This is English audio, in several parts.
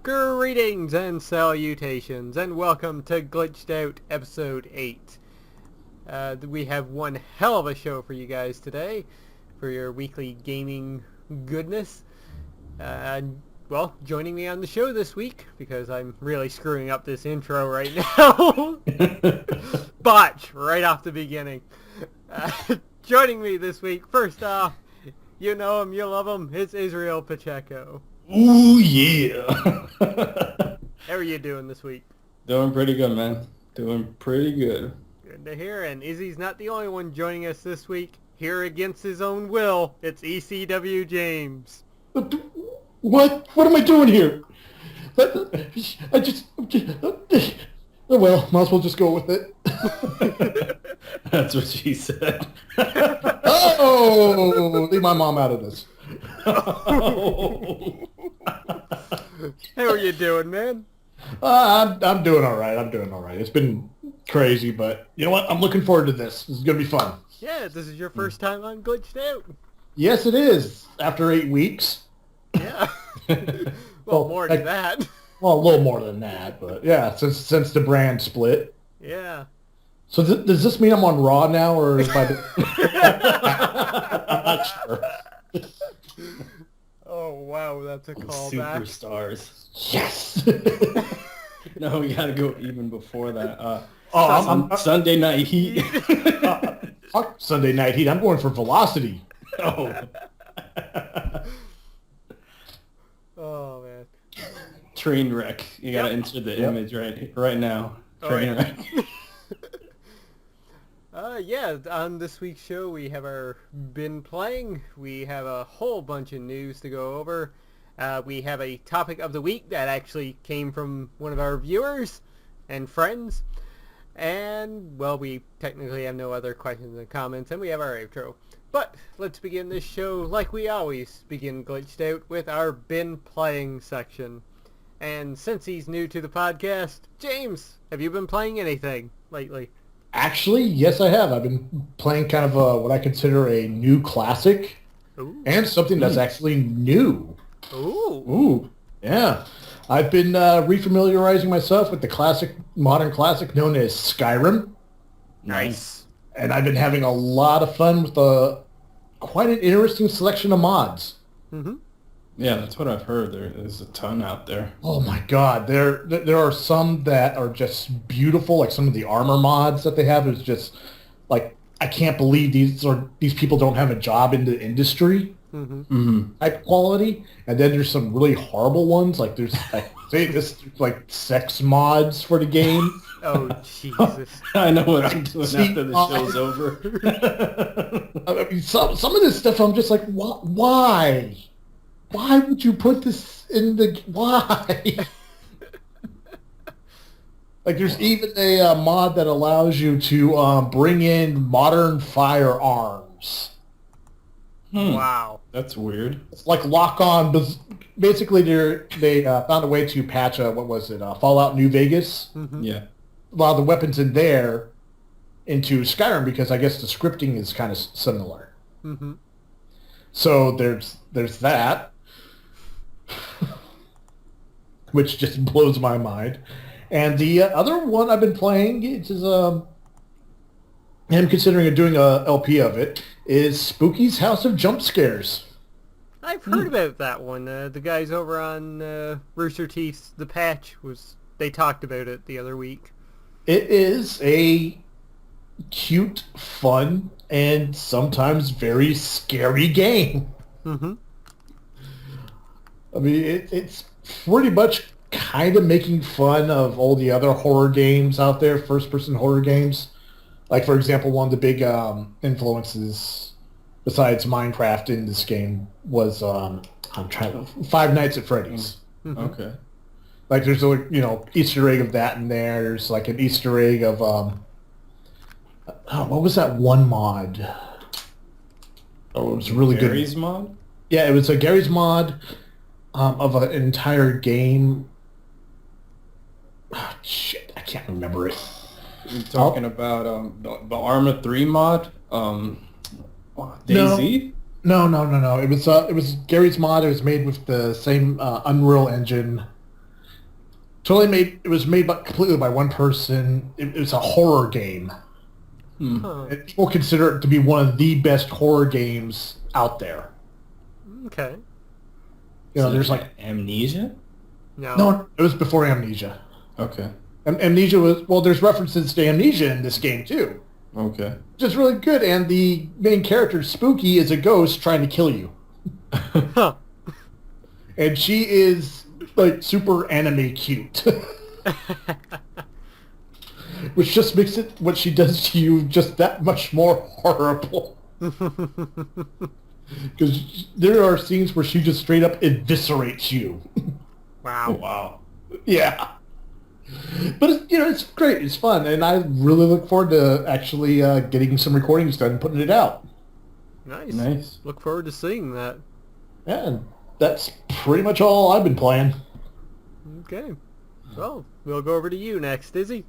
Greetings and salutations, and welcome to Glitched Out Episode 8. We have one hell of a show for you guys today, for your weekly gaming goodness. Well, joining me on the show this week, because I'm really screwing up this intro right now, botch right off the beginning. Joining me this week, first off, you know him, you love him, it's Israel Pacheco. Ooh, yeah. How are you doing this week? Doing pretty good, man. Doing pretty good. Good to hear, and Izzy's not the only one joining us this week. Here against his own will, it's ECW James. What? What am I doing here? I just... Oh, well, might as well just go with it. That's what she said. Oh! Leave my mom out of this. How are you doing, man? I'm doing all right. It's been crazy, but you know what? I'm looking forward to this. This is going to be fun. Yeah, this is your first time on Glitched Out. Yes, it is. After 8 weeks. Yeah. Well, more than that. Well, a little more than that, but yeah, since the brand split. Yeah. So does this mean I'm on Raw now, or is I'm not sure. Oh, wow, that's a callback. Superstars. Yes! No, we gotta go even before that. I'm Sunday Night Heat. Fuck Sunday Night Heat. I'm going for Velocity. Oh. Oh, man. Train wreck. You gotta enter the image right now. Train wreck. Yeah, on this week's show we have our been playing. We have a whole bunch of news to go over. We have a topic of the week that actually came from one of our viewers and friends. And, well, we technically have no other questions and comments, and we have our outro. But let's begin this show like we always begin Glitched Out with our been playing section. And since he's new to the podcast, James, have you been playing anything lately? Actually, yes, I have. I've been playing kind of what I consider a new classic. Ooh. And something that's actually new. Ooh. Yeah. I've been refamiliarizing myself with the modern classic known as Skyrim. Nice. And I've been having a lot of fun with quite an interesting selection of mods. Mm-hmm. Yeah, that's what I've heard. There's a ton out there. Oh my god, there are some that are just beautiful, like some of the armor mods that they have is just like, I can't believe these people don't have a job in the industry. Type quality. And then there's some really horrible ones, like there's like sex mods for the game. Oh Jesus. I know what I'm doing after the show's over. I mean, some of this stuff I'm just like, why? Why would you put this in the... Why? Like, there's even a mod that allows you to bring in modern firearms. Wow. That's weird. It's like lock-on... Basically, they found a way to patch, Fallout New Vegas. Mm-hmm. Yeah. A lot of the weapons in there into Skyrim, because I guess the scripting is kind of similar. Mm-hmm. So there's that. Which just blows my mind. And the other one I've been playing, I'm considering doing a LP of it, is Spooky's House of Jump Scares. I've heard about that one. The guys over on Rooster Teeth's The Patch, they talked about it the other week. It is a cute, fun, and sometimes very scary game. Mm-hmm. I mean, it's pretty much kind of making fun of all the other horror games out there, first-person horror games. Like, for example, one of the big influences besides Minecraft in this game was Five Nights at Freddy's. Mm-hmm. Okay. Like, there's a Easter egg of that in there. There's like an Easter egg of what was that one mod? Oh, it was really good. Gary's mod? Yeah, it was a Gary's mod of an entire game. Oh, shit, I can't remember it. You're talking about the Arma 3 mod? DayZ? No. It was Gary's mod. It was made with the same Unreal Engine. It was made completely by one person. It was a horror game. Huh. And people consider it to be one of the best horror games out there. Okay. There's like Amnesia? No, it was before Amnesia. Okay. Amnesia there's references to Amnesia in this game too. Okay. Which is really good, and the main character, Spooky, is a ghost trying to kill you. Huh. And she is, like, super anime cute. Which just makes what she does to you just that much more horrible. Because there are scenes where she just straight up eviscerates you. Wow. Wow. Yeah. But, it's great. It's fun. And I really look forward to actually getting some recordings done and putting it out. Nice. Look forward to seeing that. Yeah, and that's pretty much all I've been playing. Okay. Well, we'll go over to you next, Izzy.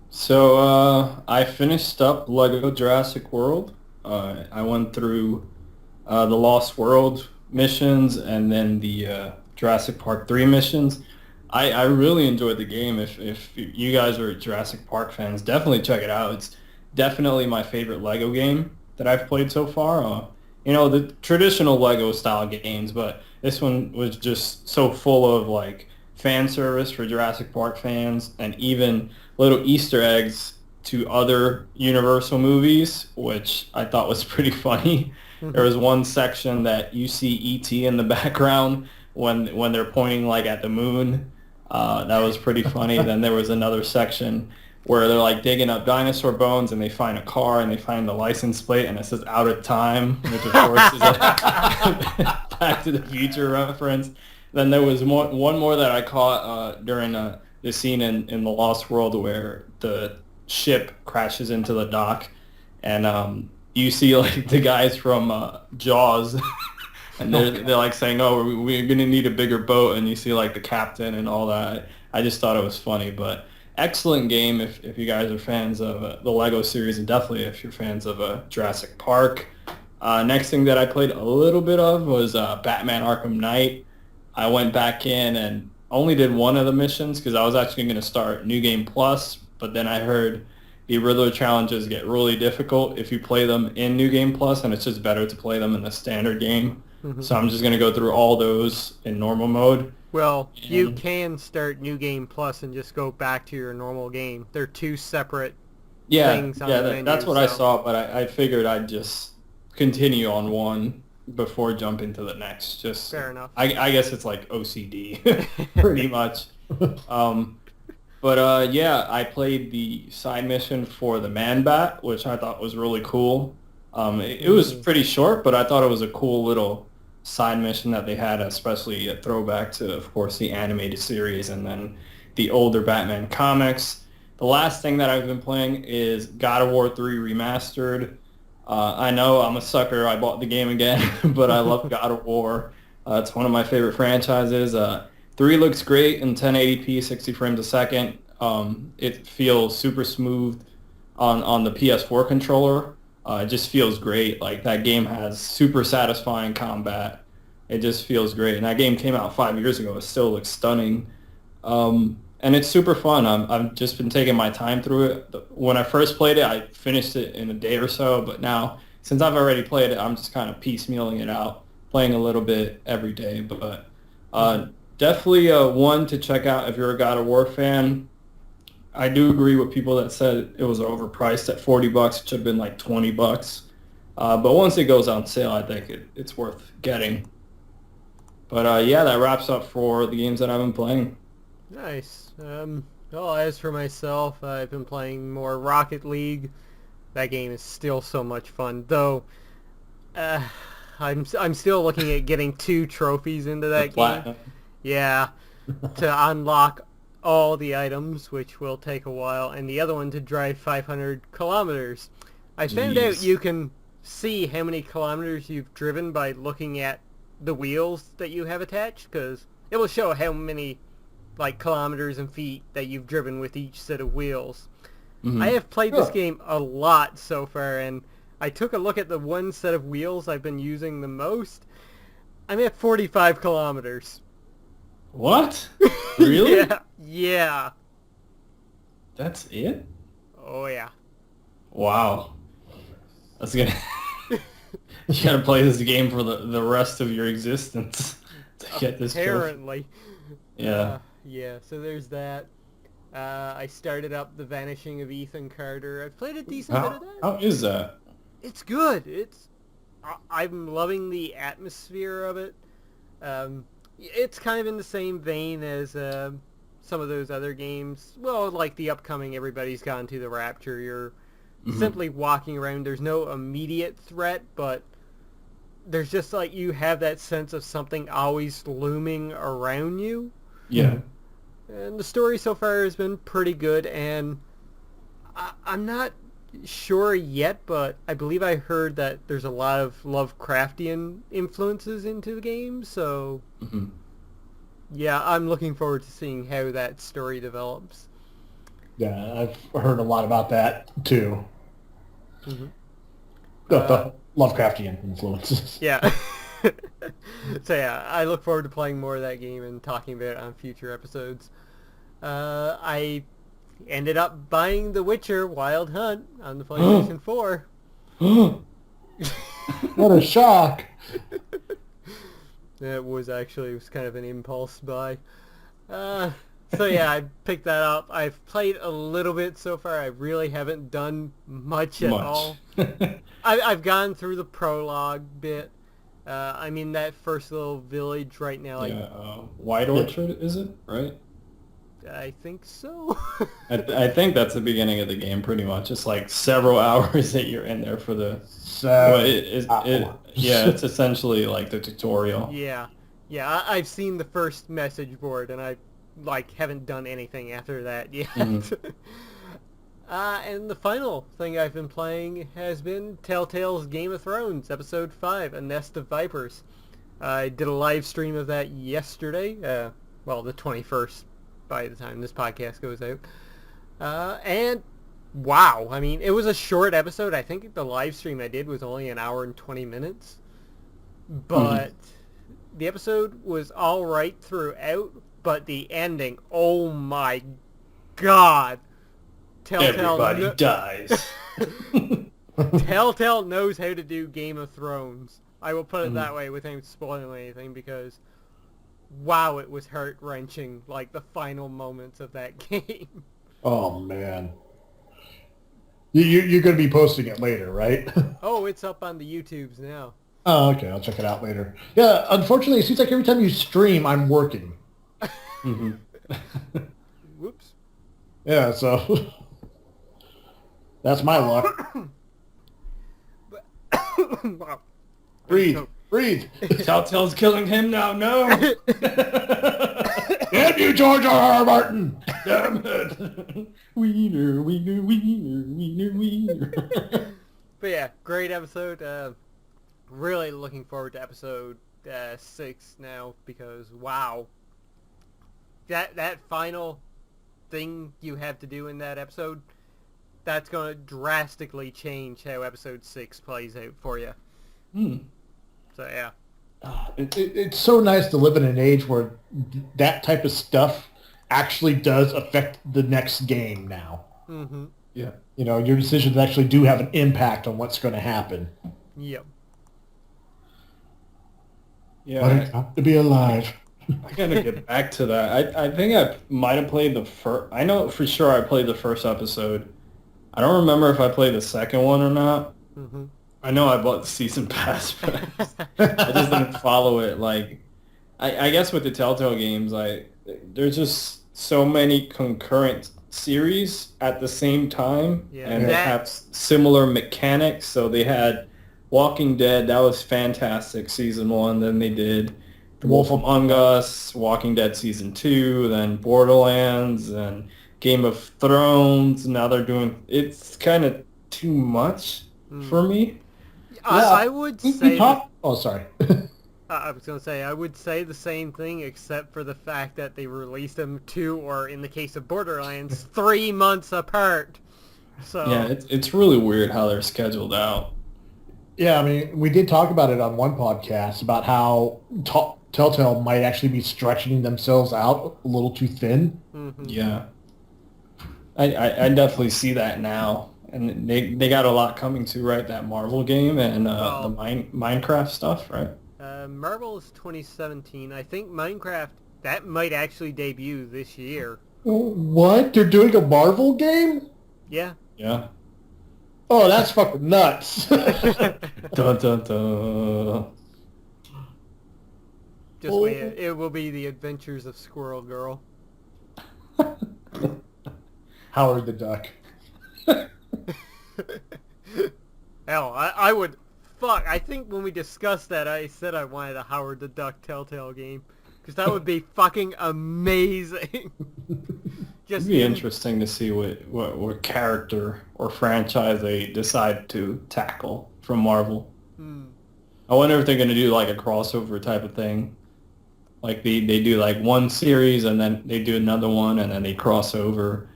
So, I finished up Lego Jurassic World. I went through the Lost World missions and then the Jurassic Park 3 missions. I really enjoyed the game. If you guys are Jurassic Park fans, definitely check it out. It's definitely my favorite Lego game that I've played so far. The traditional Lego style games, but this one was just so full of like fan service for Jurassic Park fans and even little Easter eggs to other Universal movies, which I thought was pretty funny. There was one section that you see E.T. in the background when they're pointing like at the moon. That was pretty funny. Then there was another section where they're like digging up dinosaur bones and they find a car and they find the license plate and it says "out of time," which of course is a Back to the Future reference. Then there was one more that I caught during the scene in the Lost World where the ship crashes into the dock and you see like the guys from Jaws and they're like saying, "Oh, we're gonna need a bigger boat," and you see like the captain and all that. I just thought it was funny, but excellent game if you guys are fans of the Lego series, and definitely if you're fans of Jurassic Park. Next thing that I played a little bit of was Batman Arkham Knight. I went back in and only did one of the missions because I was actually going to start New Game Plus, but then I heard the Riddler challenges get really difficult if you play them in New Game Plus, and it's just better to play them in the standard game. So I'm just going to go through all those in normal mode. Well, you can start New Game Plus and just go back to your normal game. They're two separate things on the menu. That's what I saw, but I figured I'd just continue on one before jumping to the next. Just fair enough. I guess it's like OCD, pretty much. I played the side mission for the Man-Bat, which I thought was really cool. It was pretty short, but I thought it was a cool little side mission that they had, especially a throwback to, of course, the animated series and then the older Batman comics. The last thing that I've been playing is God of War 3 Remastered. I know I'm a sucker. I bought the game again, but I love God of War. It's one of my favorite franchises. 3 looks great in 1080p, 60 frames a second. It feels super smooth on the PS4 controller. It just feels great. Like, that game has super satisfying combat. It just feels great. And that game came out 5 years ago. It still looks stunning. And it's super fun. I've just been taking my time through it. When I first played it, I finished it in a day or so. But now, since I've already played it, I'm just kind of piecemealing it out, playing a little bit every day. But definitely one to check out if you're a God of War fan. I do agree with people that said it was overpriced at $40. It should have been like $20. But once it goes on sale, I think it's worth getting. But that wraps up for the games that I've been playing. Nice. Well, as for myself, I've been playing more Rocket League. That game is still so much fun, though. I'm still looking at getting 2 trophies into that game. Yeah, to unlock all the items, which will take a while, and the other one to drive 500 kilometers. I found out you can see how many kilometers you've driven by looking at the wheels that you have attached, because it will show how many kilometers and feet that you've driven with each set of wheels. I have played this game a lot so far, and I took a look at the one set of wheels I've been using the most. I'm at 45 kilometers. What? Really? Yeah. That's it? Oh, yeah. Wow. That's gonna... You gotta play this game for the rest of your existence to get this trophy. Apparently. Yeah. Yeah, so there's that. I started up The Vanishing of Ethan Carter. I've played a decent bit of that. How is that? It's good. I'm loving the atmosphere of it. It's kind of in the same vein as some of those other games. Well, like the upcoming Everybody's Gone to the Rapture. You're simply walking around. There's no immediate threat, but there's just like you have that sense of something always looming around you. Yeah. And the story so far has been pretty good, and I'm not sure yet, but I believe I heard that there's a lot of Lovecraftian influences into the game, so yeah, I'm looking forward to seeing how that story develops. Yeah, I've heard a lot about that too. The Lovecraftian influences. Yeah. So yeah, I look forward to playing more of that game and talking about it on future episodes. I ended up buying The Witcher Wild Hunt on the PlayStation 4. What a shock. It was kind of an impulse buy. So yeah, I picked that up. I've played a little bit so far. I really haven't done much at all. I've gone through the prologue bit. I'm in that first little village right now. White Orchard, is it? Right? I think so. I think that's the beginning of the game, pretty much. It's like several hours that you're in there for the... yeah, it's essentially like the tutorial. Yeah. I've seen the first message board, and I haven't done anything after that yet. And the final thing I've been playing has been Telltale's Game of Thrones, Episode 5, A Nest of Vipers. I did a live stream of that yesterday, the 21st by the time this podcast goes out. And wow, I mean, it was a short episode. I think the live stream I did was only an hour and 20 minutes. But the episode was all right throughout, but the ending, oh my god. Everybody dies. Telltale knows how to do Game of Thrones. I will put it that way without spoiling anything, because wow, it was heart-wrenching, like the final moments of that game. Oh man. You're going to be posting it later, right? Oh, it's up on the YouTubes now. Oh, okay. I'll check it out later. Yeah, unfortunately, it seems like every time you stream, I'm working. Whoops. Yeah, so that's my luck. Wow. Breathe. Telltale's killing him now, no! Damn you, George R. Martin! Damn it! Wiener. But yeah, great episode. Really looking forward to episode 6 now, because wow. That final thing you have to do in that episode, that's going to drastically change how episode 6 plays out for you. So yeah. It's so nice to live in an age where that type of stuff actually does affect the next game now. Yeah. You know, your decisions actually do have an impact on what's going to happen. Yep. Yeah. What a time to be alive. I gotta get back to that. I think I might have played the first... I know for sure I played the first episode. I don't remember if I played the second one or not. I know I bought the season pass, but I just didn't follow it. Like, I guess with the Telltale games, there's just so many concurrent series at the same time, and they have similar mechanics. So they had Walking Dead, that was fantastic, season 1. Then they did The Wolf Among Us, Walking Dead season 2, then Borderlands, and Game of Thrones. Now they're doing... It's kind of too much for me. I would say... Oh, sorry. I was going to say, I would say the same thing, except for the fact that they released them 2, or in the case of Borderlands, 3 months apart. So yeah, it's really weird how they're scheduled out. Yeah, I mean, we did talk about it on one podcast about how Telltale might actually be stretching themselves out a little too thin. Mm-hmm. Yeah. I definitely see that now. And they got a lot coming too, right? That Marvel game and the Minecraft stuff, right? Marvel is 2017. I think Minecraft, that might actually debut this year. What? They're doing a Marvel game? Yeah. Yeah. Oh, that's fucking nuts. Dun, dun, dun. Just wait. It will be the Adventures of Squirrel Girl. Howard the Duck. Hell, I would... Fuck, I think when we discussed that, I said I wanted a Howard the Duck Telltale game. Because that would be fucking amazing. It'd be interesting to see what character or franchise they decide to tackle from Marvel. I wonder if they're going to do like a crossover type of thing. Like they do like one series and then they do another one and then they cross over.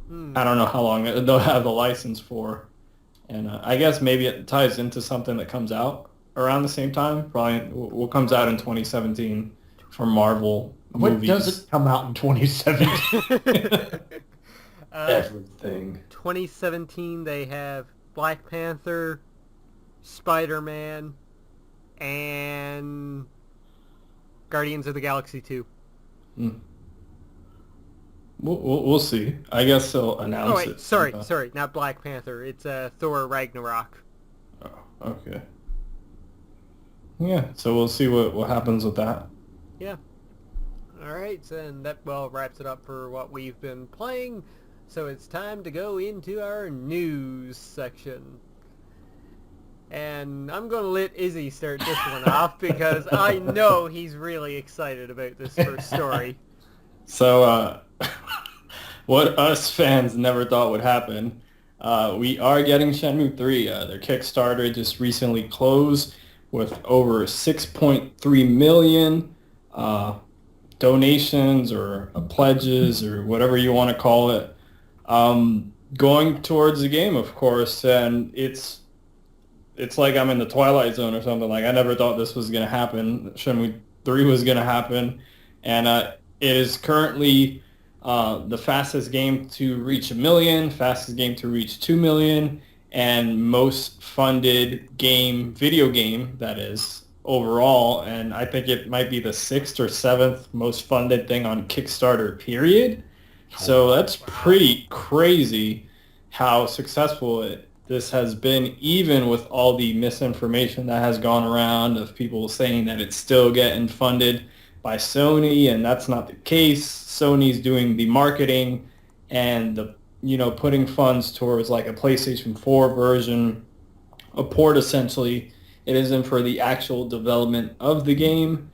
I don't know how long they'll have the license for. And I guess maybe it ties into something that comes out around the same time. Probably what comes out in 2017 for Marvel movies. What does it come out in 2017? Everything. 2017, they have Black Panther, Spider-Man, and Guardians of the Galaxy 2. We'll see. I guess they'll announce Oh wait, it. sorry, not Black Panther. It's Thor Ragnarok. Oh, okay. Yeah, so we'll see what happens with that. Yeah. Alright, and that wraps it up for what we've been playing. So it's time to go into our news section. And I'm going to let Izzy start this one off because I know he's really excited about this first story. So, what us fans never thought would happen, we are getting Shenmue 3. Their Kickstarter just recently closed with over 6.3 million donations or pledges or whatever you want to call it, going towards the game, of course. And it's like I'm in the Twilight Zone or something. Like, I never thought this was going to happen. Shenmue 3 was going to happen. And it is currently the fastest game to reach 1 million, fastest game to reach 2 million, and most funded video game, that is, overall. And I think it might be the 6th or 7th most funded thing on Kickstarter, period. So that's pretty crazy how successful this has been, even with all the misinformation that has gone around of people saying that it's still getting funded by Sony, and that's not the case. Sony's doing the marketing and putting funds towards like a PlayStation 4 version, a port essentially. It isn't for the actual development of the game,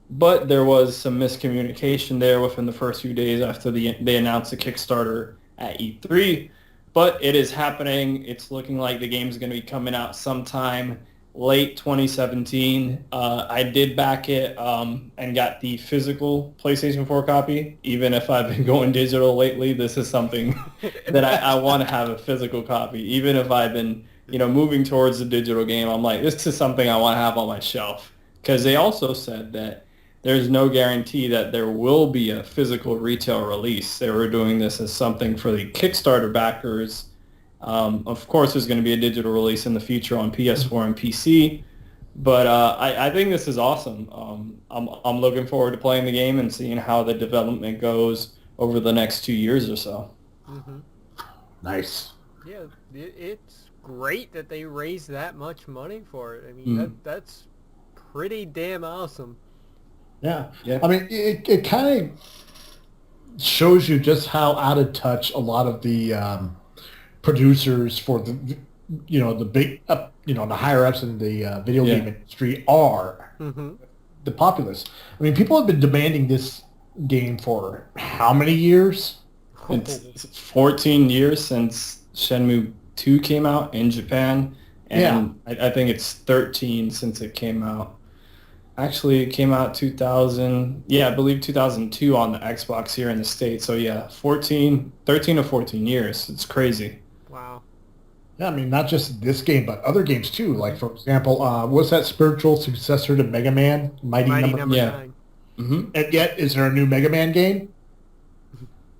but there was some miscommunication there within the first few days after they announced the Kickstarter at E3. But it is happening. It's looking like the game is going to be coming out sometime late 2017. I did back it and got the physical PlayStation 4 copy. Even if I've been going digital lately, this is something that I want to have a physical copy. Even if I've been, moving towards the digital game, I'm like, this is something I want to have on my shelf. Because they also said that there's no guarantee that there will be a physical retail release. They were doing this as something for the Kickstarter backers. Of course, there's going to be a digital release in the future on PS4 and PC, but I think this is awesome. I'm looking forward to playing the game and seeing how the development goes over the next 2 years or so. Mm-hmm. Nice. Yeah, it's great that they raised that much money for it. I mean, that's pretty damn awesome. Yeah. I mean, it kind of shows you just how out of touch a lot of the producers for the big the higher ups in the video game industry are. Mm-hmm. The populace. I mean, people have been demanding this game for how many years? It's 14 years since Shenmue 2 came out in Japan, and I think it's 13 since it came out. Actually, it came out 2000. Yeah, I believe 2002 on the Xbox here in the States. So yeah, 13 or 14 years. It's crazy. Wow. Yeah, I mean, not just this game, but other games too. Like, for example, what's that spiritual successor to Mega Man? Mighty Mighty Number Number Yeah. 9. Mm-hmm. And yet, is there a new Mega Man game?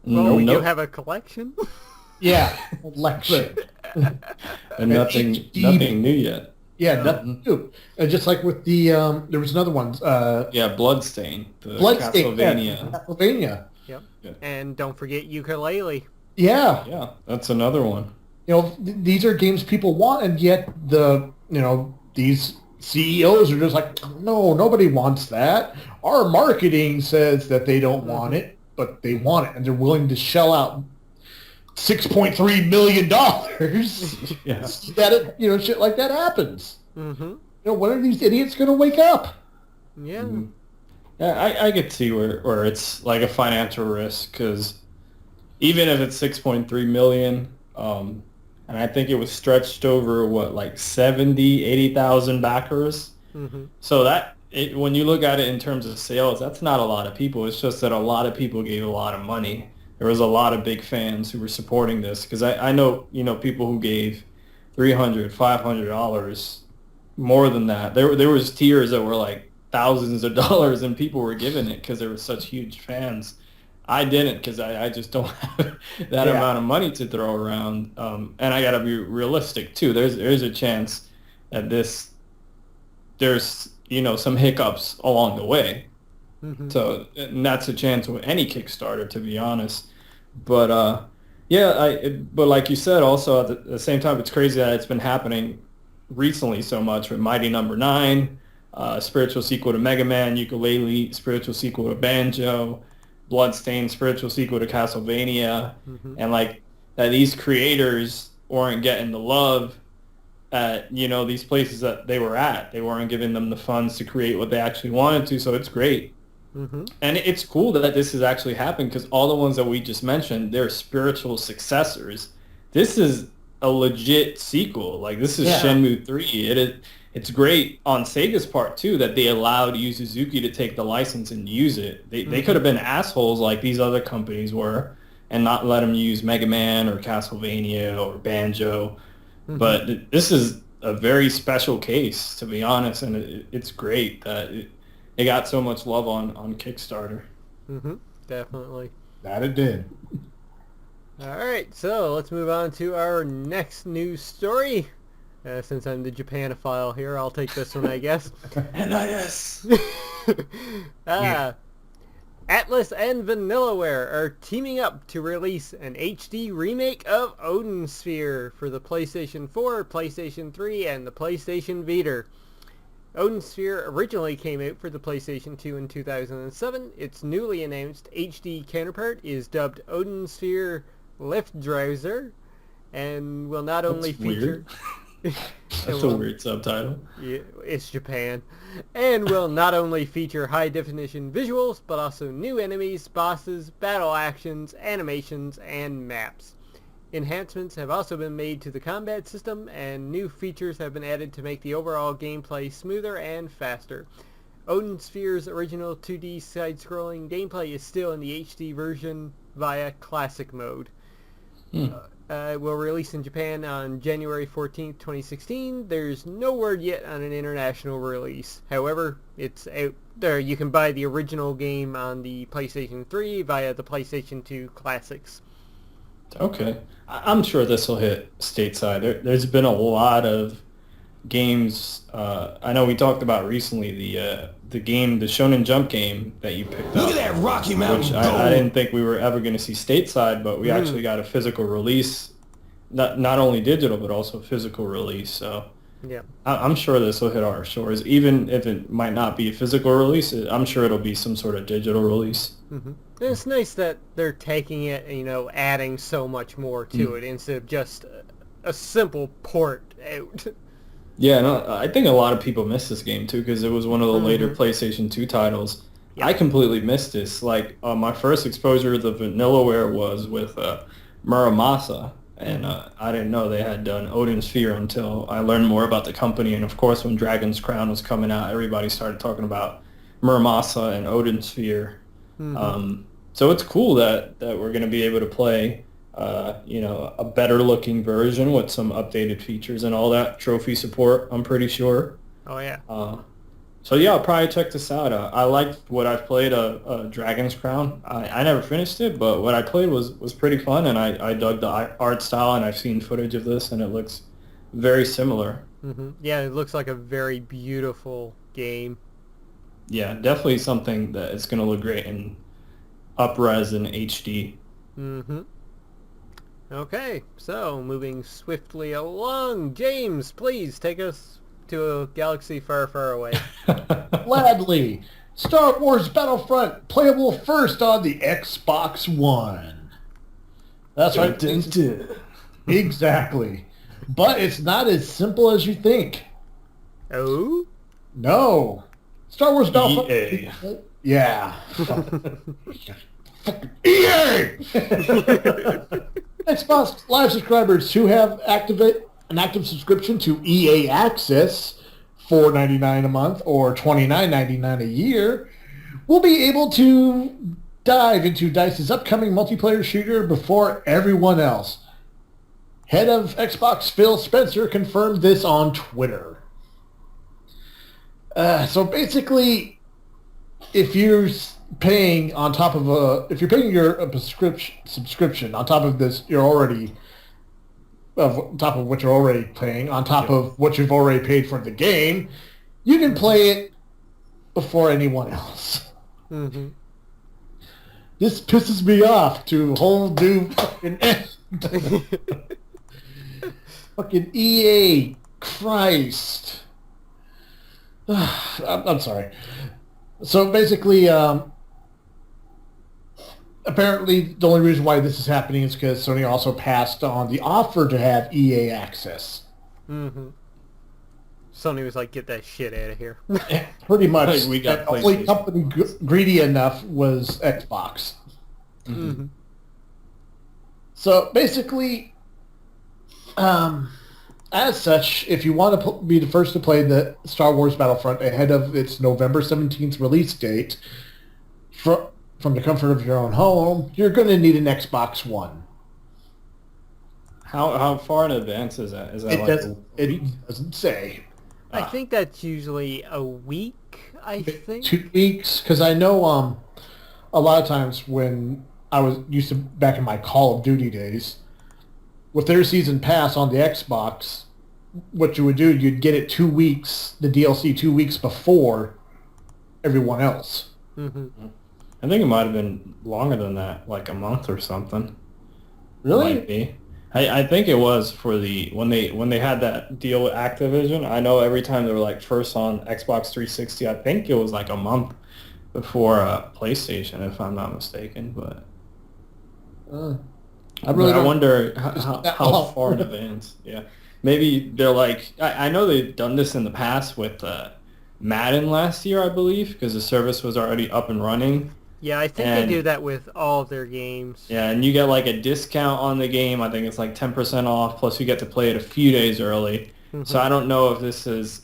Well, we do Nope. have a collection. Yeah, election. And nothing new yet. Yeah, nothing new. Just like with the, there was another one. Yeah, Bloodstain, the Bloodstain. Castlevania. Castlevania. Yep. Yeah. And don't forget ukulele. Yeah. Yeah, that's another one. These are games people want, and yet these CEOs are just like, no, nobody wants that. Our marketing says that they don't want it, but they want it, and they're willing to shell out $6.3 million. Yeah. That shit like that happens. Mm-hmm. When are these idiots going to wake up? Yeah. Yeah, I could see where it's like a financial risk, because even if it's 6.3 million, and I think it was stretched over like 70, 80,000 backers. Mm-hmm. So when you look at it in terms of sales, that's not a lot of people. It's just that a lot of people gave a lot of money. There was a lot of big fans who were supporting this, because I know people who gave $300, $500, more than that. There was tiers that were like thousands of dollars, and people were giving it because they were such huge fans. I didn't, because I just don't have that amount of money to throw around, and I got to be realistic too. There's a chance that there's some hiccups along the way. Mm-hmm. So, and that's a chance with any Kickstarter, to be honest. But but like you said, also at the same time, it's crazy that it's been happening recently so much with Mighty Number 9, spiritual sequel to Mega Man, Ukulele, spiritual sequel to Banjo, Bloodstain, spiritual sequel to Castlevania, and like that these creators weren't getting the love at these places that they were at. They weren't giving them the funds to create what they actually wanted to. So it's great. Mm-hmm. And it's cool that this has actually happened, because all the ones that we just mentioned, they're spiritual successors. This is a legit sequel. Like, this is Shenmue 3. It's great on Sega's part too that they allowed Yu Suzuki to take the license and use it. They could have been assholes like these other companies were and not let them use Mega Man or Castlevania or Banjo. Mm-hmm. But this is a very special case, to be honest, and it's great that it got so much love on Kickstarter. Mm-hmm. Definitely. That it did. All right, so let's move on to our next news story. Since I'm the Japanophile here, I'll take this one, I guess. NIS! Atlas and Vanillaware are teaming up to release an HD remake of Odin Sphere for the PlayStation 4, PlayStation 3, and the PlayStation Vita. Odin Sphere originally came out for the PlayStation 2 in 2007. Its newly announced HD counterpart is dubbed Odin Sphere Liftdrauser, and will not only feature... That's a weird subtitle. Yeah, it's Japan. And will not only feature high-definition visuals, but also new enemies, bosses, battle actions, animations, and maps. Enhancements have also been made to the combat system, and new features have been added to make the overall gameplay smoother and faster. Odin Sphere's original 2D side-scrolling gameplay is still in the HD version via Classic Mode. Will release in Japan on January 14th, 2016. There's no word yet on an international release. However, it's out there. You can buy the original game on the PlayStation 3 via the PlayStation 2 Classics. Okay. I'm sure this will hit stateside. There's been a lot of games. I know we talked about recently the game, the Shonen Jump game that you picked up. Look at that Rocky Mountain which gold. I didn't think we were ever going to see stateside, but we actually got a physical release. Not only digital, but also physical release. So yeah, I'm sure this will hit our shores. Even if it might not be a physical release, I'm sure it'll be some sort of digital release. Mm-hmm. It's nice that they're taking it and, adding so much more to it instead of just a simple port out. Yeah, no, I think a lot of people miss this game too, because it was one of the later PlayStation 2 titles. Yeah. I completely missed this. Like, my first exposure to the Vanillaware was with Muramasa, and I didn't know they had done Odin Sphere until I learned more about the company. And of course, when Dragon's Crown was coming out, everybody started talking about Muramasa and Odin Sphere. So it's cool that we're going to be able to play a better looking version with some updated features and all that, trophy support, I'm pretty sure. Oh, yeah. So yeah, I'll probably check this out. I liked what I've played, Dragon's Crown. I never finished it, but what I played was pretty fun, and I dug the art style, and I've seen footage of this, and it looks very similar. Mm-hmm. Yeah, it looks like a very beautiful game. Yeah, definitely something that is going to look great in up-res and HD. Mm-hmm. Okay, so moving swiftly along, James, please take us to a galaxy far, far away. Gladly. Star Wars Battlefront, playable first on the Xbox One. That's right. Dun, dun, dun. Exactly. But it's not as simple as you think. Oh? No. Star Wars Battlefront. EA. Yeah. EA! Xbox Live subscribers who have an active subscription to EA Access, $4.99 a month or $29.99 a year, will be able to dive into DICE's upcoming multiplayer shooter before everyone else. Head of Xbox Phil Spencer confirmed this on Twitter. So basically, if you're paying on top of your subscription on top of this, on top of what you're already paying, on top of what you've already paid for the game, you can play it before anyone else. Mm-hmm. This pisses me off to a whole new fucking fucking EA. Christ. I'm sorry. So basically, apparently the only reason why this is happening is because Sony also passed on the offer to have EA access. Mm-hmm. Sony was like, get that shit out of here. Pretty much. We got the only company greedy enough was Xbox. Mm-hmm. So basically, as such, if you want to be the first to play the Star Wars Battlefront ahead of its November 17th release date, from the comfort of your own home, you're going to need an Xbox One. How far in advance is that? Is that It doesn't say. I think that's usually a week, I think. 2 weeks, because I know a lot of times when I was used to, back in my Call of Duty days, with their season pass on the Xbox, what you would do, you'd get it 2 weeks, the DLC 2 weeks before everyone else. Mm-hmm. I think it might have been longer than that, like a month or something. Really? Might be. I think it was for when they had that deal with Activision. I know every time they were like first on Xbox 360, I think it was like a month before PlayStation, if I'm not mistaken. But I wonder how far in advance. Yeah, maybe they're like. I know they've done this in the past with Madden last year, I believe, because the service was already up and running. Yeah, I think they do that with all of their games. Yeah, and you get like a discount on the game. I think it's like 10% off, plus you get to play it a few days early. Mm-hmm. So I don't know if this is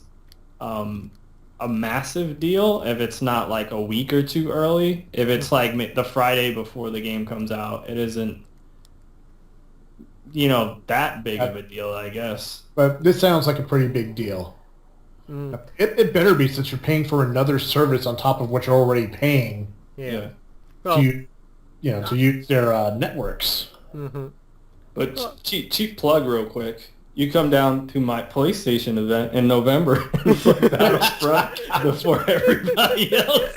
a massive deal, if it's not like a week or two early. If it's like the Friday before the game comes out, it isn't, that big of a deal, I guess. But this sounds like a pretty big deal. Mm. It better be, since you're paying for another service on top of what you're already paying. Yeah. To use their networks. Mm-hmm. But cheap plug real quick. You come down to my PlayStation event in November for Battlefront before everybody else,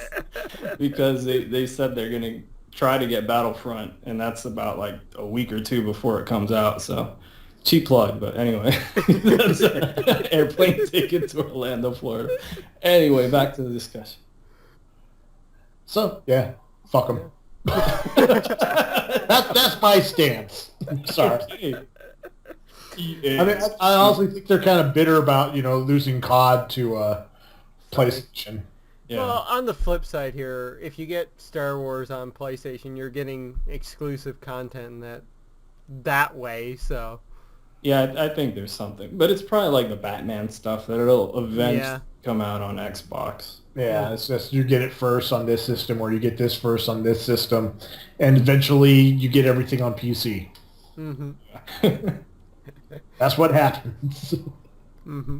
because they said they're going to try to get Battlefront, and that's about like a week or two before it comes out. So cheap plug, but anyway, that's an airplane ticket to Orlando, Florida. Anyway, back to the discussion. So, yeah, fuck them. That's my stance. Sorry. I mean, I honestly think they're kind of bitter about, losing COD to PlayStation. Yeah. Well, on the flip side here, if you get Star Wars on PlayStation, you're getting exclusive content that way, so... Yeah, I think there's something. But it's probably like the Batman stuff that it'll eventually come out on Xbox. Yeah, it's just you get it first on this system, or you get this first on this system, and eventually you get everything on PC. Mm-hmm. That's what happens. Mm-hmm.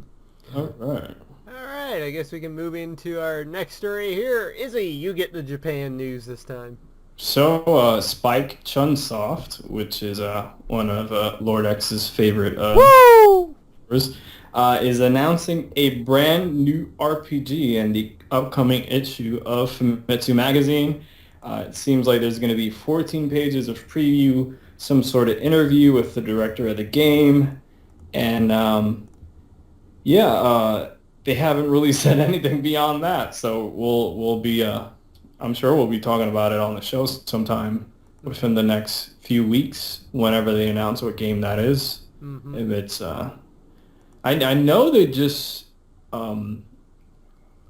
All right. All right, I guess we can move into our next story here. Izzy, you get the Japan news this time. So, Spike Chunsoft, which is one of Lord X's favorite Woo! is announcing a brand new RPG in the upcoming issue of Famitsu magazine. It seems like there's going to be 14 pages of preview, some sort of interview with the director of the game, and they haven't really said anything beyond that. So we'll be I'm sure we'll be talking about it on the show sometime within the next few weeks, whenever they announce what game that is. Mm-hmm. If it's, I know they just, are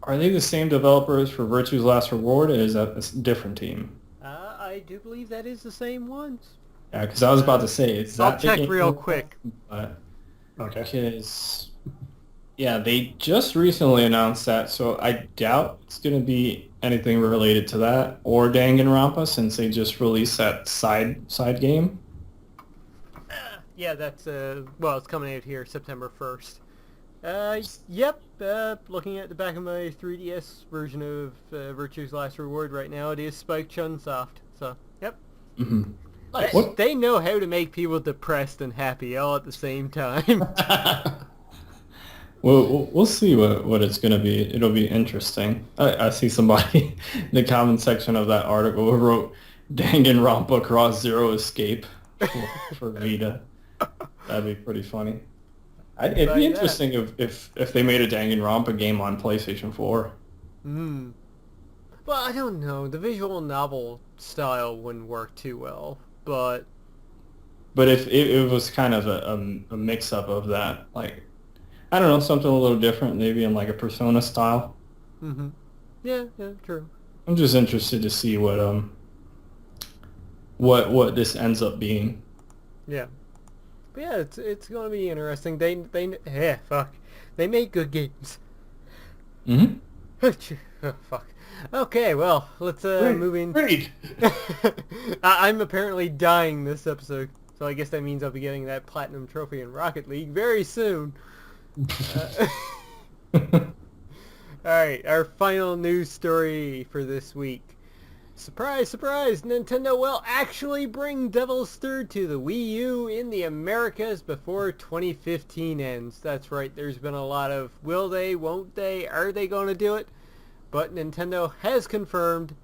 they the same developers for Virtue's Last Reward, or is that a different team? I do believe that is the same ones. Yeah, because I was about to say, it's I'll that the check game? real quick. Okay. Okay. Yeah, they just recently announced that, so I doubt it's going to be anything related to that or Danganronpa, since they just released that side game. Yeah, that's, it's coming out here September 1st. Yep, looking at the back of my 3DS version of Virtue's Last Reward right now, it is Spike Chunsoft, so, yep. Mm-hmm. Nice. They know how to make people depressed and happy all at the same time. Well, we'll see what it's going to be. It'll be interesting. I see somebody in the comment section of that article who wrote Danganronpa Cross Zero Escape for Vita. That'd be pretty funny. It'd be interesting if they made a Danganronpa game on PlayStation 4. Hmm. Well, I don't know. The visual novel style wouldn't work too well, but if it was kind of a mix-up of that, like, I don't know, something a little different, maybe in like a Persona style. Mm-hmm. Yeah, true. I'm just interested to see what this ends up being. Yeah. But yeah, it's going to be interesting. They make good games. Mm-hmm. Oh, fuck. Okay, well, let's move in. Great. I'm apparently dying this episode, so I guess that means I'll be getting that platinum trophy in Rocket League very soon. Alright, our final news story for this week. Surprise, surprise, Nintendo will actually bring Devil's Third to the Wii U in the Americas before 2015 ends. That's right, there's been a lot of will they, won't they, are they going to do it? But Nintendo has confirmed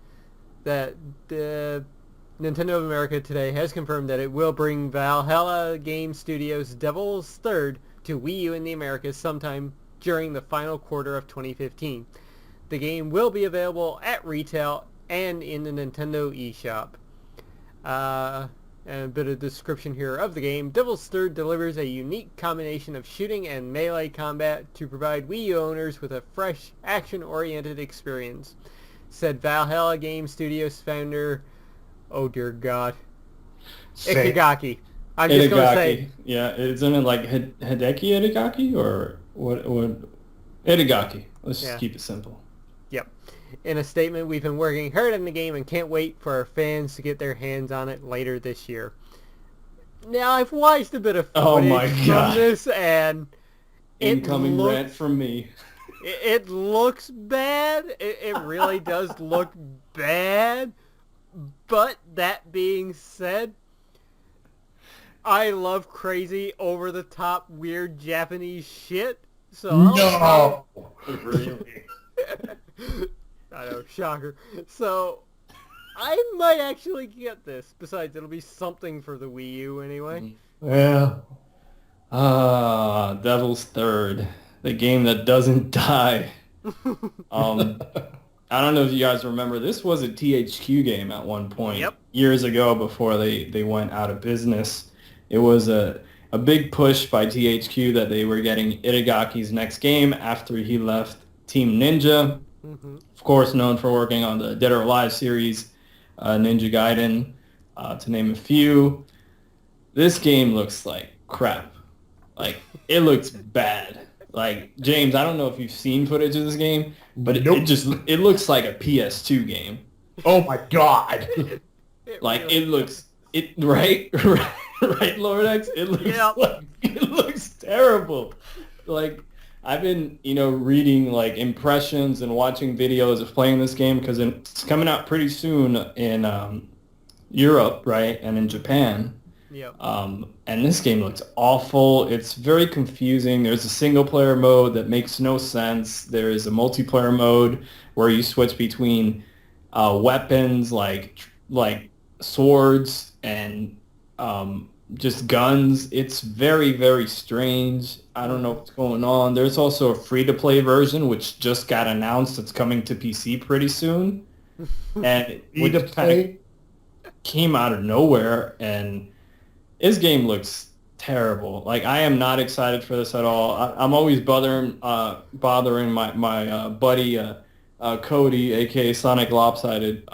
that Nintendo of America today has confirmed that it will bring Valhalla Game Studios' Devil's Third to Wii U in the Americas sometime during the final quarter of 2015. The game will be available at retail and in the Nintendo eShop. And a bit of description here of the game. Devil's Third delivers a unique combination of shooting and melee combat to provide Wii U owners with a fresh, action-oriented experience, said Valhalla Game Studios founder, oh dear God, Ikigaki. I'm just going to say... Yeah, isn't it like Hideki Itagaki or what? Itagaki. Let's just keep it simple. Yep. In a statement, we've been working hard on the game and can't wait for our fans to get their hands on it later this year. Now, I've watched a bit of footage from this, and... Incoming rant from me. It looks bad. It really does look bad. But that being said, I love crazy, over-the-top, weird Japanese shit. So no! Really? I know, shocker. So, I might actually get this. Besides, it'll be something for the Wii U anyway. Yeah. Devil's Third. The game that doesn't die. I don't know if you guys remember, this was a THQ game at one point. Years ago before they went out of business. It was a big push by THQ that they were getting Itagaki's next game after he left Team Ninja. Mm-hmm. Of course, known for working on the Dead or Alive series, Ninja Gaiden, to name a few. This game looks like crap. Like, it looks bad. Like, James, I don't know if you've seen footage of this game, but it looks like a PS2 game. Oh my God. It looks, right? Right, Lord X? It looks Yep. it looks terrible. Like, I've been, reading like impressions and watching videos of playing this game because it's coming out pretty soon in Europe, right, and in Japan. Yep. And this game looks awful. It's very confusing. There's a single-player mode that makes no sense. There is a multiplayer mode where you switch between weapons like swords and just guns. It's very, very strange. I don't know what's going on. There's also a free-to-play version which just got announced. It's coming to PC pretty soon, and which kind of came out of nowhere. And this game looks terrible. Like, I am not excited for this at all. I'm always bothering my buddy Cody, aka Sonic Lopsided.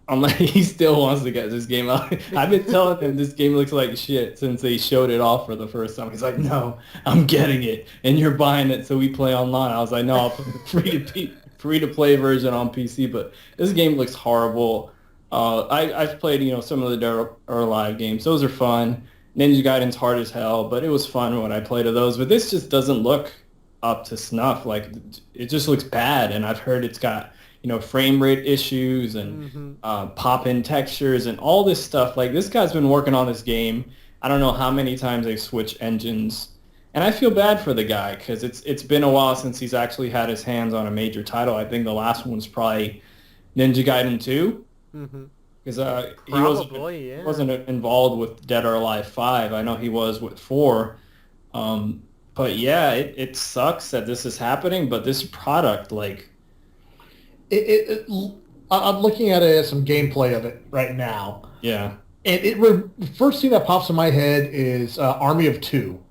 I'm like, he still wants to get this game out. I've been telling him this game looks like shit since they showed it off for the first time. He's like, no, I'm getting it, and you're buying it so we play online. I was like, no, I'll put the free-to-play version on PC, but this game looks horrible. I've played, some of the Dead or Alive games. Those are fun. Ninja Gaiden's hard as hell, but it was fun when I played of those. But this just doesn't look up to snuff. Like, it just looks bad, and I've heard it's got, frame rate issues and pop-in textures and all this stuff. Like, this guy's been working on this game. I don't know how many times they've switched engines. And I feel bad for the guy because it's been a while since he's actually had his hands on a major title. I think the last one's probably Ninja Gaiden 2. Because he wasn't involved with Dead or Alive 5. I know he was with 4. But yeah, it sucks that this is happening. But this product, like, I'm looking at it as some gameplay of it right now. Yeah. And the first thing that pops in my head is Army of Two.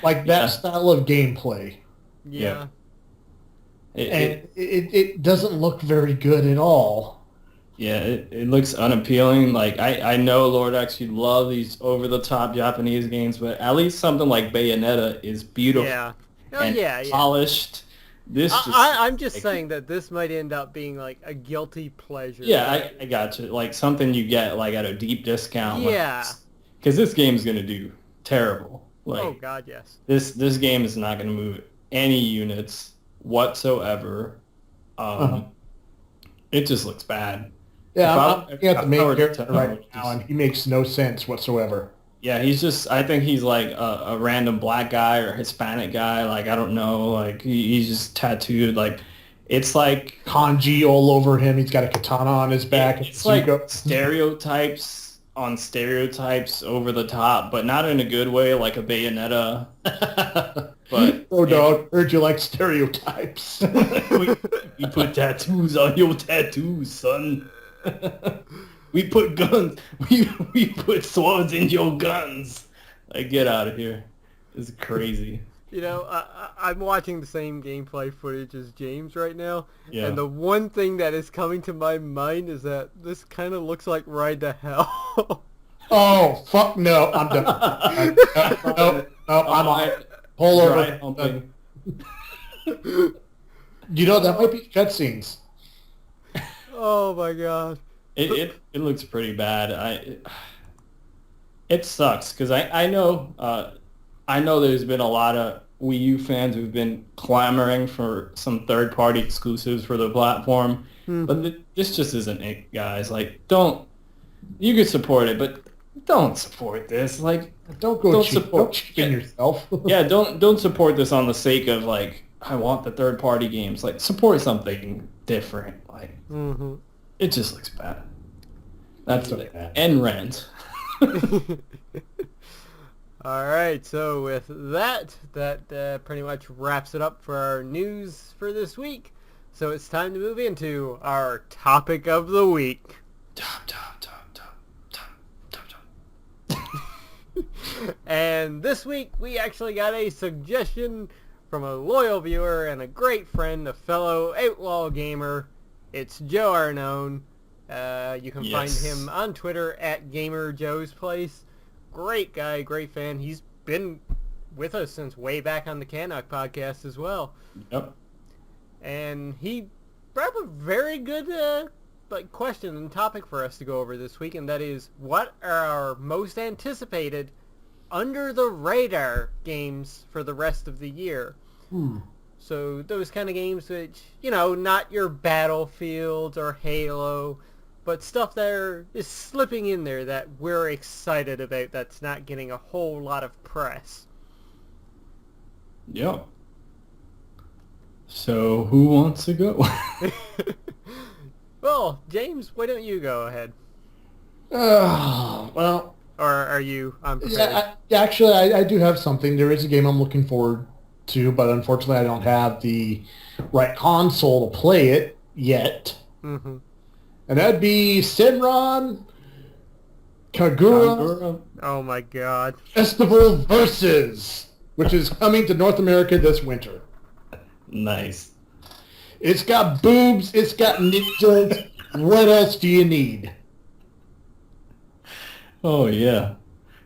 Like that style of gameplay. Yeah. It doesn't look very good at all. Yeah, it looks unappealing. Like, I know, Lord X, you love these over-the-top Japanese games, but at least something like Bayonetta is beautiful and polished. I'm just saying that this might end up being like a guilty pleasure. Yeah, I got you. Like something you get like at a deep discount. Yeah. Because this game's going to do terrible. Like, oh, God, yes. This game is not going to move any units whatsoever. It just looks bad. Yeah, I'm looking at the main character right now, and he makes no sense whatsoever. Yeah, I think he's like a random black guy or Hispanic guy. Like, I don't know. Like, he's just tattooed. Like, it's like kanji all over him. He's got a katana on his back. It's like stereotypes on stereotypes over the top, but not in a good way, like a Bayonetta. But oh, dog, heard you like stereotypes. we put tattoos on your tattoos, son. We put guns. We put swords in your guns. Like, get out of here. It's crazy. I'm watching the same gameplay footage as James right now, yeah. And the one thing that is coming to my mind is that this kind of looks like Ride to Hell. Oh, fuck no. I'm done. No, I'm on. Pull over. That might be cutscenes. Oh, my God. It looks pretty bad. It sucks because I know there's been a lot of Wii U fans who've been clamoring for some third-party exclusives for the platform, but this just isn't it, guys. Like, you could support it, but don't support this. Like, don't cheapen yourself. Yeah, don't support this on the sake of like I want the third-party games. Like, support something different. Like. It just looks bad. That's what end rant. All right, so with that pretty much wraps it up for our news for this week. So it's time to move into our topic of the week. And this week we actually got a suggestion from a loyal viewer and a great friend, a fellow outlaw gamer. It's Joe Arnone. You can find him on Twitter at GamerJoe'sPlace. Great guy, great fan. He's been with us since way back on the CanUK Podcast as well. Yep. And he brought up a very good question and topic for us to go over this week, and that is, what are our most anticipated under the radar games for the rest of the year? So those kind of games which, not your Battlefield or Halo, but stuff that is slipping in there that we're excited about that's not getting a whole lot of press. Yep. So who wants to go? Well, James, why don't you go ahead? Well... Or are you unprepared? Actually, I do have something. There is a game I'm looking forward to, but unfortunately I don't have the right console to play it yet. Mm-hmm. And that'd be Senran Kagura Oh my god. Festival Versus, which is coming to North America this winter. Nice. It's got boobs, it's got ninjas. What else do you need? Oh, yeah.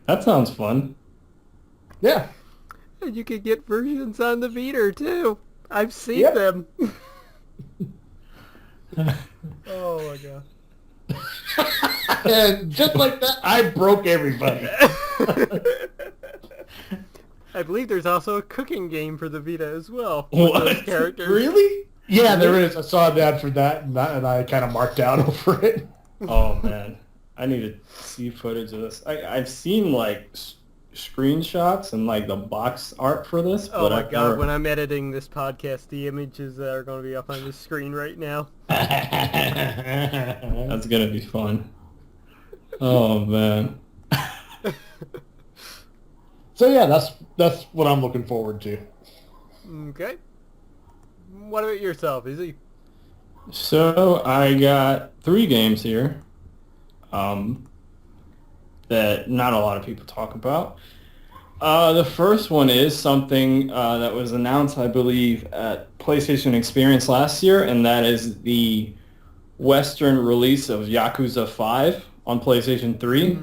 That sounds fun. Yeah. And you can get versions on the Vita, too. I've seen Yep. them. Oh, my God. And just like that, I broke everybody. I believe there's also a cooking game for the Vita as well. with What? those characters. Really? Yeah, there is. I saw an ad for that, and I kind of marked out over it. Oh, man. I need to see footage of this. I've seen, like, screenshots and, like, the box art for this. Oh, but my I've God. never... When I'm editing this podcast, the images that are going to be up on the screen right now. That's going to be fun. Oh, man. So yeah, that's what I'm looking forward to. Okay. What about yourself, Izzy? So I got 3 games here that not a lot of people talk about. The first one is something that was announced, I believe, at PlayStation Experience last year, and that is the Western release of Yakuza 5 on PlayStation 3.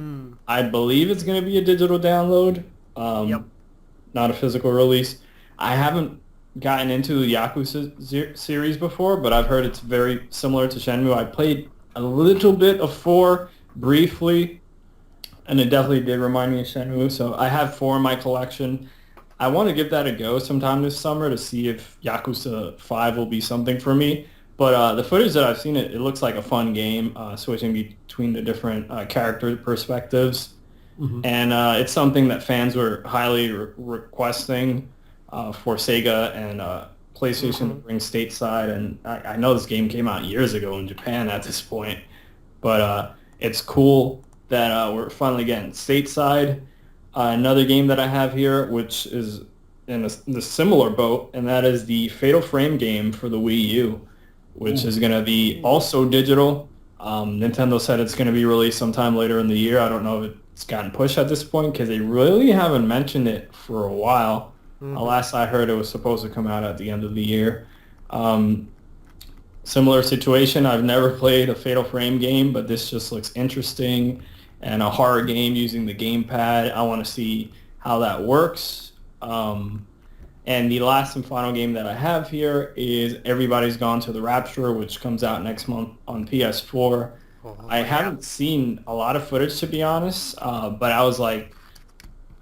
I believe it's going to be a digital download, Yep. not a physical release. I haven't gotten into the Yakuza series before, but I've heard it's very similar to Shenmue. I played a little bit of 4 briefly, and it definitely did remind me of Shenmue. So I have 4 in my collection. I want to give that a go sometime this summer to see if Yakuza 5 will be something for me. But the footage that I've seen, it looks like a fun game, switching between the different character perspectives. Mm-hmm. And it's something that fans were highly requesting for Sega and PlayStation to bring stateside. And I know this game came out years ago in Japan at this point. But it's cool that we're finally getting stateside. Another game that I have here, which is in the similar boat, and that is the Fatal Frame game for the Wii U, which is going to be also digital. Nintendo said it's going to be released sometime later in the year. I don't know if it's gotten pushed at this point because they really haven't mentioned it for a while. Last I heard, it was supposed to come out at the end of the year. Similar situation. I've never played a Fatal Frame game, but this just looks interesting. And a horror game using the gamepad. I want to see how that works. And the last and final game that I have here is Everybody's Gone to the Rapture, which comes out next month on PS4. I haven't seen a lot of footage, to be honest, but I was like,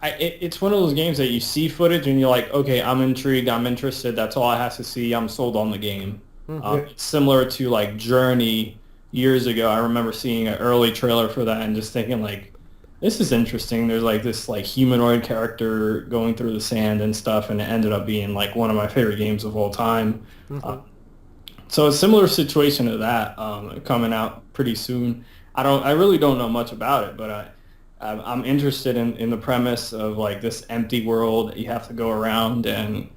it's one of those games that you see footage and you're like, okay, I'm intrigued, I'm interested, that's all I have to see, I'm sold on the game. It's similar to like Journey years ago. I remember seeing an early trailer for that and just thinking like, this is interesting. There's like this like humanoid character going through the sand and stuff, and it ended up being like one of my favorite games of all time. So a similar situation to that, coming out pretty soon. I really don't know much about it, but I'm interested in the premise of like this empty world that you have to go around and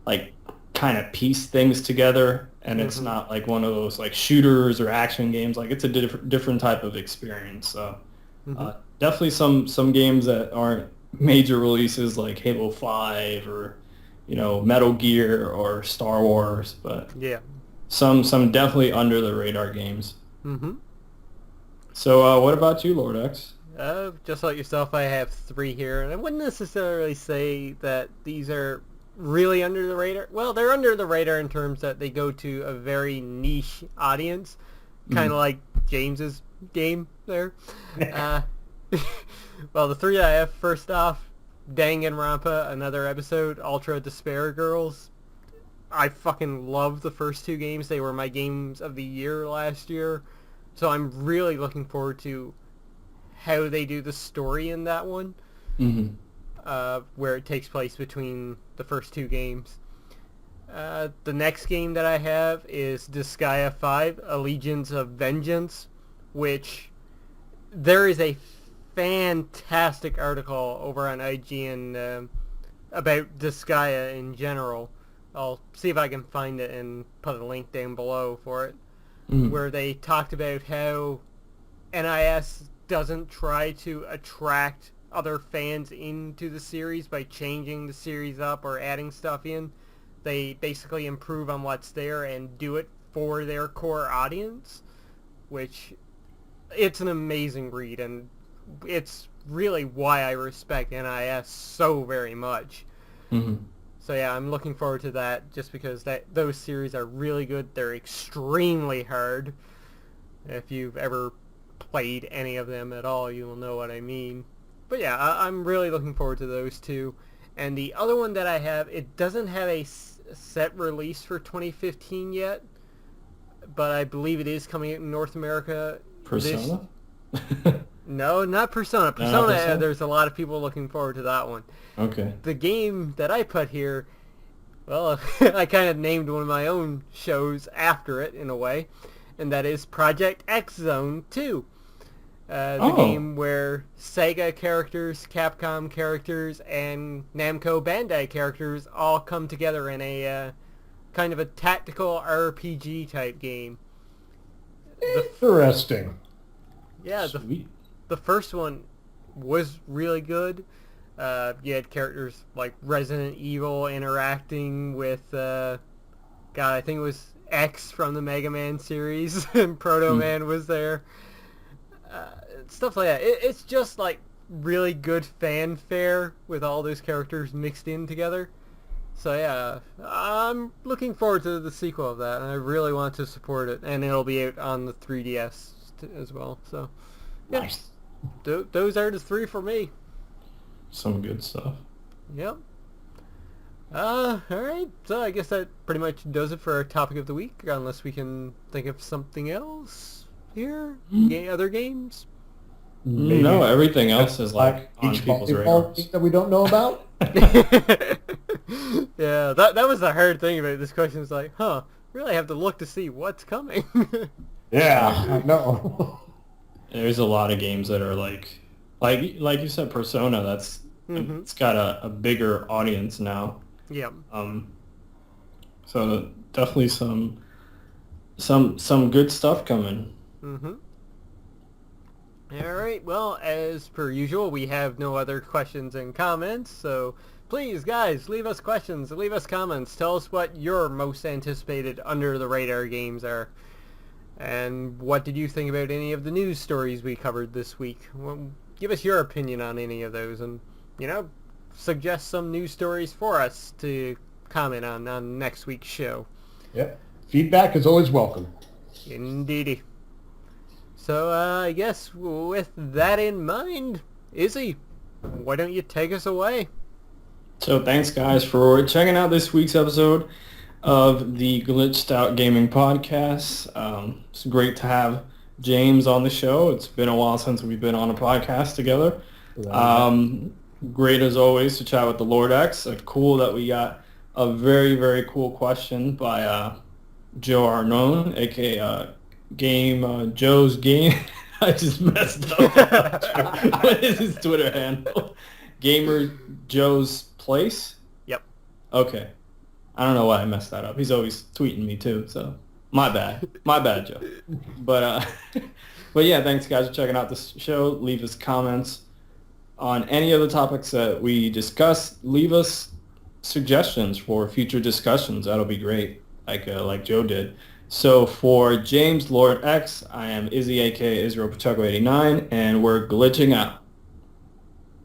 like kind of piece things together. And it's not like one of those like shooters or action games. Like it's a different type of experience. So definitely some games that aren't major releases like Halo 5 or, you know, Metal Gear or Star Wars, but yeah, some definitely under the radar games. So what about you, Lord X? Just like yourself, I have 3 here, and I wouldn't necessarily say that these are really under the radar. Well, they're under the radar in terms that they go to a very niche audience, kind of like James's game there. Well, the three I have, first off, Danganronpa, another episode, Ultra Despair Girls. I fucking love the first two games. They were my games of the year last year. So I'm really looking forward to how they do the story in that one. Where it takes place between the first two games. The next game that I have is Disgaea 5, Allegiance of Vengeance, which there is a fantastic article over on IGN about Disgaea in general. I'll see if I can find it and put a link down below for it, where they talked about how NIS doesn't try to attract other fans into the series by changing the series up or adding stuff in. They basically improve on what's there and do it for their core audience, which it's an amazing read, and it's really why I respect NIS so very much. So yeah, I'm looking forward to that just because those series are really good. They're extremely hard. If you've ever played any of them at all, you'll know what I mean. But yeah, I'm really looking forward to those two. And the other one that I have, it doesn't have a set release for 2015 yet, but I believe it is coming out in North America. Persona? No, not Persona. Persona, there's a lot of people looking forward to that one. Okay. The game that I put here, well, I kind of named one of my own shows after it, in a way, and that is Project X Zone 2. The game where Sega characters, Capcom characters, and Namco Bandai characters all come together in a kind of a tactical RPG type game. Interesting. Yeah, Sweet. The first one was really good. You had characters like Resident Evil interacting with, I think it was X from the Mega Man series, and Proto Man was there. Stuff like that. It's just like really good fanfare with all those characters mixed in together. So yeah, I'm looking forward to the sequel of that, and I really want to support it. And it'll be out on the 3DS as well. So yeah. Nice. Those are the three for me. Some good stuff. Yep. Alright, so I guess that pretty much does it for our topic of the week, unless we can think of something else here? Other games? Maybe. No, everything else is like on people's radars. That we don't know about? Yeah, that was the hard thing about this question. It's like, really have to look to see what's coming. Yeah, I know. There's a lot of games that are like you said, Persona. That's it's got a bigger audience now. Yeah. So definitely some good stuff coming. All right. Well, as per usual, we have no other questions and comments. So please, guys, leave us questions, leave us comments. Tell us what your most anticipated under the radar games are. And what did you think about any of the news stories we covered this week? Well, give us your opinion on any of those, and, suggest some news stories for us to comment on next week's show. Yeah. Feedback is always welcome. Indeedy. So, I guess with that in mind, Izzy, why don't you take us away? So thanks, guys, for checking out this week's episode of the Glitched Out Gaming Podcast. It's great to have James on the show. It's been a while since we've been on a podcast together. Great, as always, to chat with the Lord X. Cool that we got a very, very cool question by Joe Arnone, a.k.a. Joe's Game. I just messed up. What is his Twitter handle? Gamer Joe's Place? Yep. Okay. I don't know why I messed that up. He's always tweeting me too, so my bad. My bad, Joe. But yeah, thanks guys for checking out this show. Leave us comments on any of the topics that we discuss. Leave us suggestions for future discussions. That'll be great, like Joe did. So for James Lord X, I am Izzy, aka Israel Pacheco 89, and we're glitching out.